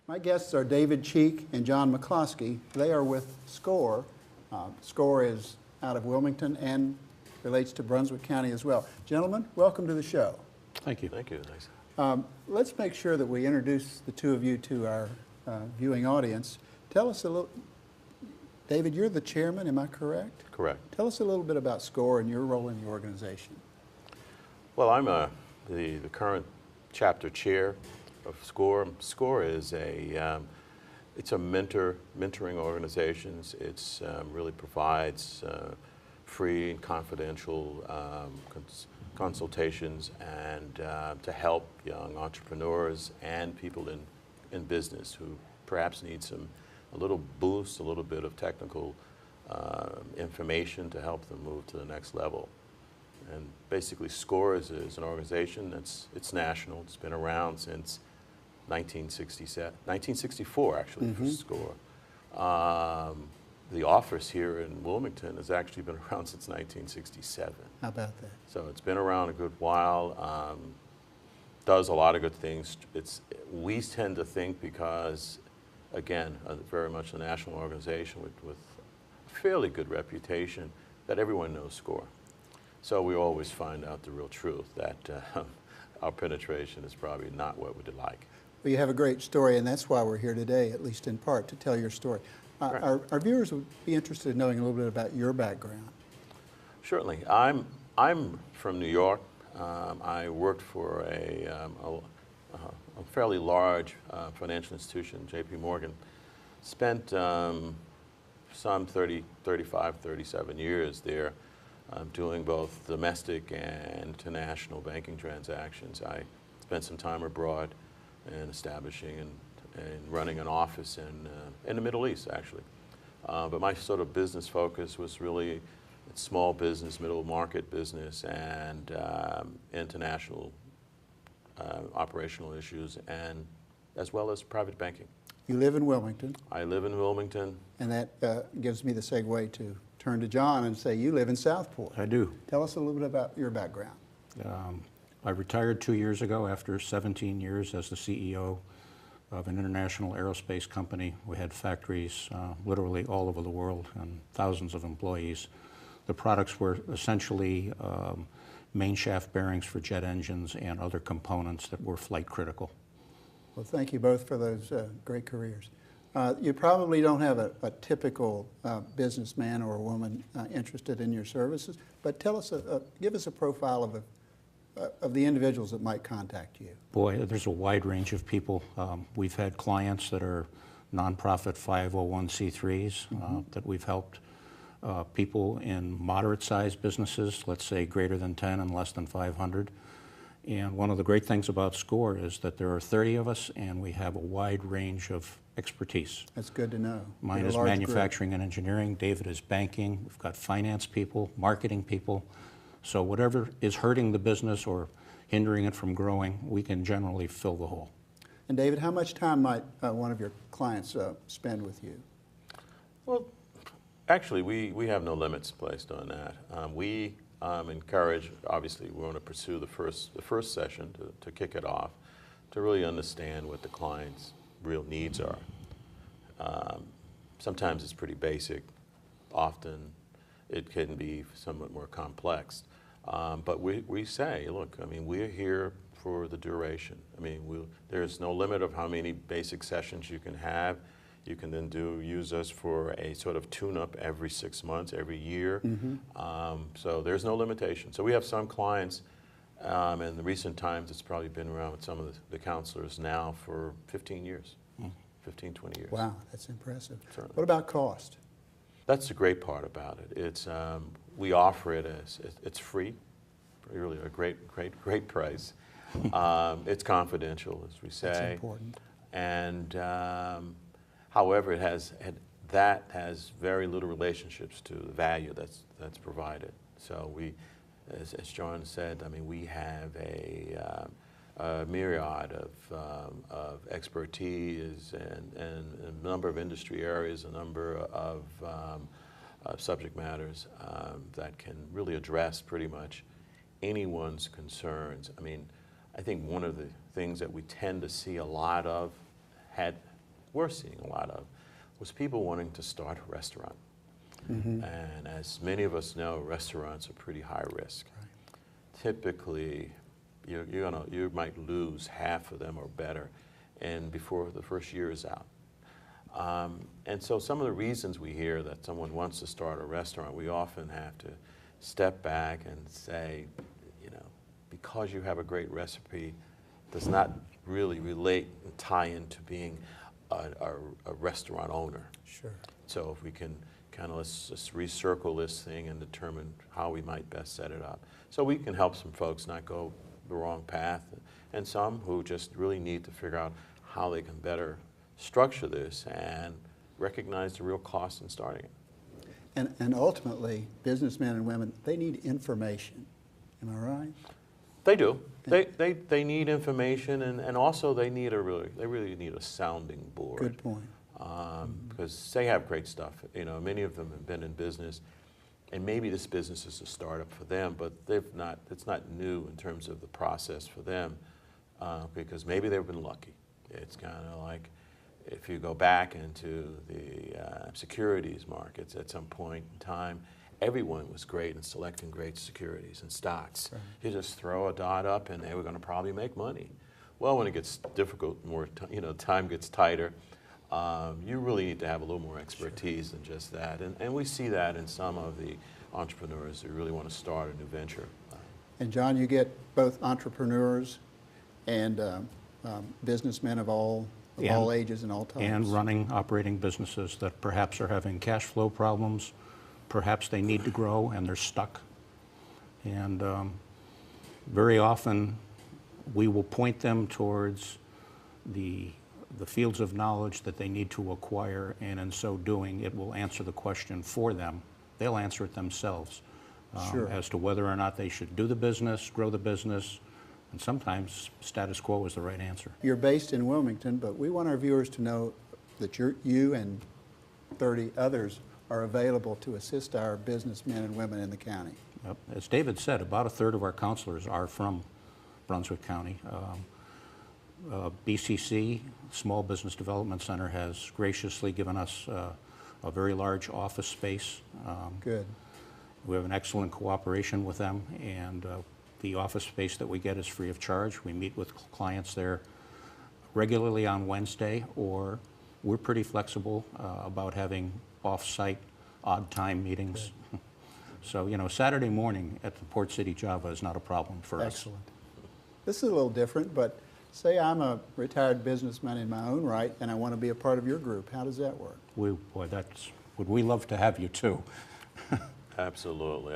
My guests are David Cheek and John McCloskey. They are with SCORE. SCORE is out of Wilmington and relates to Brunswick County as well. Gentlemen, welcome to the show. Thank you. Thank you. Nice. Let's make sure that we introduce the two of you to our viewing audience. Tell us a little, David, you're the chairman, am I correct? Correct. Tell us a little bit about SCORE and your role in the organization. Well, I'm the current chapter chair of SCORE. SCORE is it's a mentoring organization. It's really provides free and confidential consultations and to help young entrepreneurs and people in business who perhaps need a little boost, a little bit of technical information to help them move to the next level. And basically, SCORE is an organization it's national. It's been around since 1964, actually, for SCORE. The office here in Wilmington has actually been around since 1967. How about that? So it's been around a good while. Does a lot of good things. We tend to think because, again, very much a national organization with a fairly good reputation, that everyone knows SCORE. So we always find out the real truth, that our penetration is probably not what we'd like. Well, you have a great story, and that's why we're here today, at least in part, to tell your story. Our viewers would be interested in knowing a little bit about your background. Certainly. I'm from New York. I worked for a fairly large financial institution, J.P. Morgan. Spent some 37 years there doing both domestic and international banking transactions. I spent some time abroad and establishing and running an office in the Middle East, actually. But my sort of business focus was really small business, middle market business, and international operational issues, and as well as private banking. You live in Wilmington. I live in Wilmington. And that gives me the segue to turn to John and say, you live in Southport. I do. Tell us a little bit about your background. I retired 2 years ago after 17 years as the CEO of an international aerospace company. We had factories literally all over the world and thousands of employees. The products were essentially main shaft bearings for jet engines and other components that were flight critical. Well, thank you both for those great careers. You probably don't have a typical businessman or woman interested in your services, but tell us, give us a profile of the individuals that might contact you. Boy, there's a wide range of people. We've had clients that are nonprofit 501c3s that we've helped. People in moderate-sized businesses, let's say greater than 10 and less than 500. And one of the great things about SCORE is that there are 30 of us, and we have a wide range of expertise. That's good to know. Mine is manufacturing and engineering. David is banking. We've got finance people, marketing people. So whatever is hurting the business or hindering it from growing, we can generally fill the hole. And David, how much time might one of your clients spend with you? Well, actually, we have no limits placed on that. We encourage, obviously, we want to pursue the first session to kick it off, to really understand what the client's real needs are. Sometimes it's pretty basic. Often it can be somewhat more complex. But we say, look, I mean, we're here for the duration. I mean, there's no limit of how many basic sessions you can have. You can then use us for a sort of tune-up every 6 months, every year. So there's no limitation. So we have some clients, in the recent times, it's probably been around with some of the counselors now for 15 years, 15, 20 years. Wow, that's impressive. Certainly. What about cost? That's the great part about it. It's we offer it as it's free, really a great price. It's confidential, as we say. That's important. And however, it has very little relationships to the value that's provided. So we, as John said, I mean, we have a myriad of expertise and a number of industry areas, a number of subject matters that can really address pretty much anyone's concerns. I mean, I think one of the things that we tend to see a lot of were seeing a lot of was people wanting to start a restaurant. And as many of us know, restaurants are pretty high risk. Typically, you might lose half of them or better, and before the first year is out. And so some of the reasons we hear that someone wants to start a restaurant, we often have to step back and say, because you have a great recipe does not really relate and tie into being a restaurant owner. Sure. So if we can let's just recircle this thing and determine how we might best set it up. So we can help some folks not go the wrong path, and some who just really need to figure out how they can better structure this and recognize the real cost in starting it. And ultimately, businessmen and women, they need information. Am I right? They do. They need information, and also they really need a sounding board. Good point. Because they have great stuff. Many of them have been in business, and maybe this business is a startup for them, but it's not new in terms of the process for them, because maybe they've been lucky. It's kind of like if you go back into the securities markets at some point in time, everyone was great in selecting great securities and stocks. Right. You just throw a dot up and they were going to probably make money. Well, when it gets difficult, time gets tighter, you really need to have a little more expertise than just that. And we see that in some of the entrepreneurs who really want to start a new venture. And John, you get both entrepreneurs and businessmen of all ages and all types. And running, operating businesses that perhaps are having cash flow problems, perhaps they need to grow and they're stuck. And very often we will point them towards the fields of knowledge that they need to acquire, and in so doing, it will answer the question for them. They'll answer it themselves Sure. as to whether or not they should do the business, grow the business, and sometimes status quo is the right answer. You're based in Wilmington, but we want our viewers to know that you and 30 others are available to assist our businessmen and women in the county. Yep. As David said, about a third of our counselors are from Brunswick County. BCC, Small Business Development Center, has graciously given us a very large office space. Good. We have an excellent cooperation with them, and the office space that we get is free of charge. We meet with clients there regularly on Wednesday, or we're pretty flexible about having off-site, odd-time meetings. Good. So, Saturday morning at the Port City Java is not a problem for us. Excellent. This is a little different, but say I'm a retired businessman in my own right and I want to be a part of your group. How does that work? Would we love to have you too. Absolutely.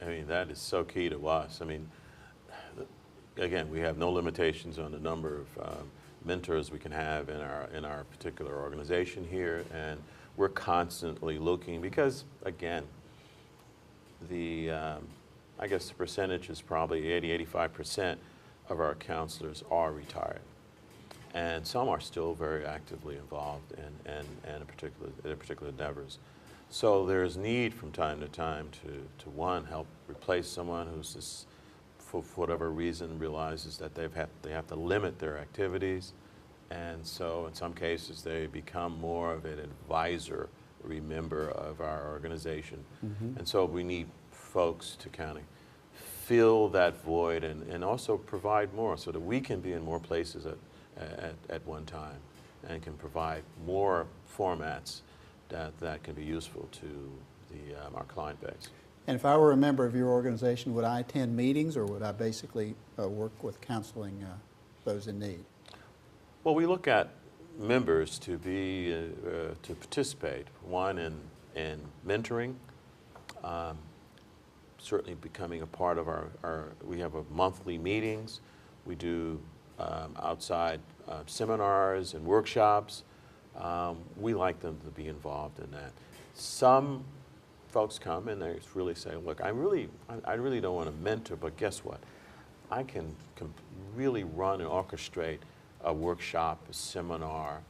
I mean, that is so key to us. I mean, again, we have no limitations on the number of mentors we can have in our particular organization here, and we're constantly looking because, again, I guess the percentage is probably 80–85% of our counselors are retired, and some are still very actively involved in particular endeavors. So there's need from time to time to one, help replace someone who's just, for whatever reason, realizes that they have to limit their activities, and so in some cases they become more of an advisory member of our organization. Mm-hmm. And so we need folks to kind of fill that void and also provide more so that we can be in more places at one time and can provide more formats that can be useful to our client base. And if I were a member of your organization, would I attend meetings, or would I basically work with counseling those in need? Well, we look at members to participate, one in mentoring, certainly becoming a part of we have monthly meetings. We do outside seminars and workshops. We like them to be involved in that. Some folks come and they really say, look, I really don't want to mentor, but guess what? I can really run and orchestrate a workshop, a seminar,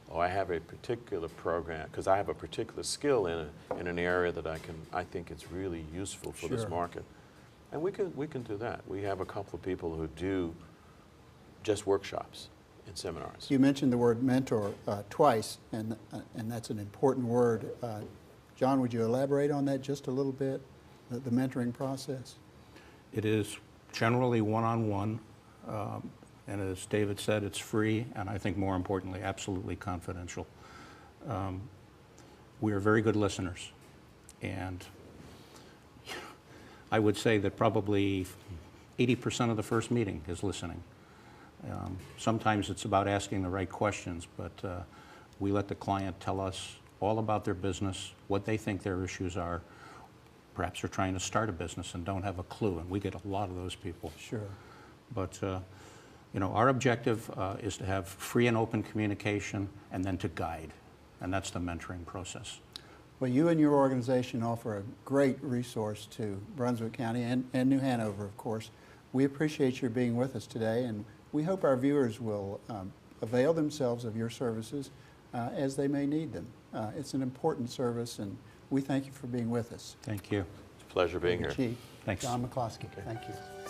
or I have a particular program, because I have a particular skill in an area that I think it's really useful for Sure. this market. And we can do that. We have a couple of people who do just workshops. in seminars. You mentioned the word mentor twice, and that's an important word. John, would you elaborate on that just a little bit, the mentoring process? It is generally one-on-one, and as David said, it's free, and I think more importantly, absolutely confidential. We are very good listeners, and I would say that probably 80% of the first meeting is listening. Sometimes it's about asking the right questions, but we let the client tell us all about their business, what they think their issues are. Perhaps they're trying to start a business and don't have a clue, and we get a lot of those people. Sure. But you know, our objective is to have free and open communication and then to guide, and that's the mentoring process. Well, you and your organization offer a great resource to Brunswick County and New Hanover, of course. We appreciate your being with us today, and we hope our viewers will avail themselves of your services as they may need them. It's an important service, and we thank you for being with us. Thank you. It's a pleasure being here. Chief Thanks. John McCloskey, thank you.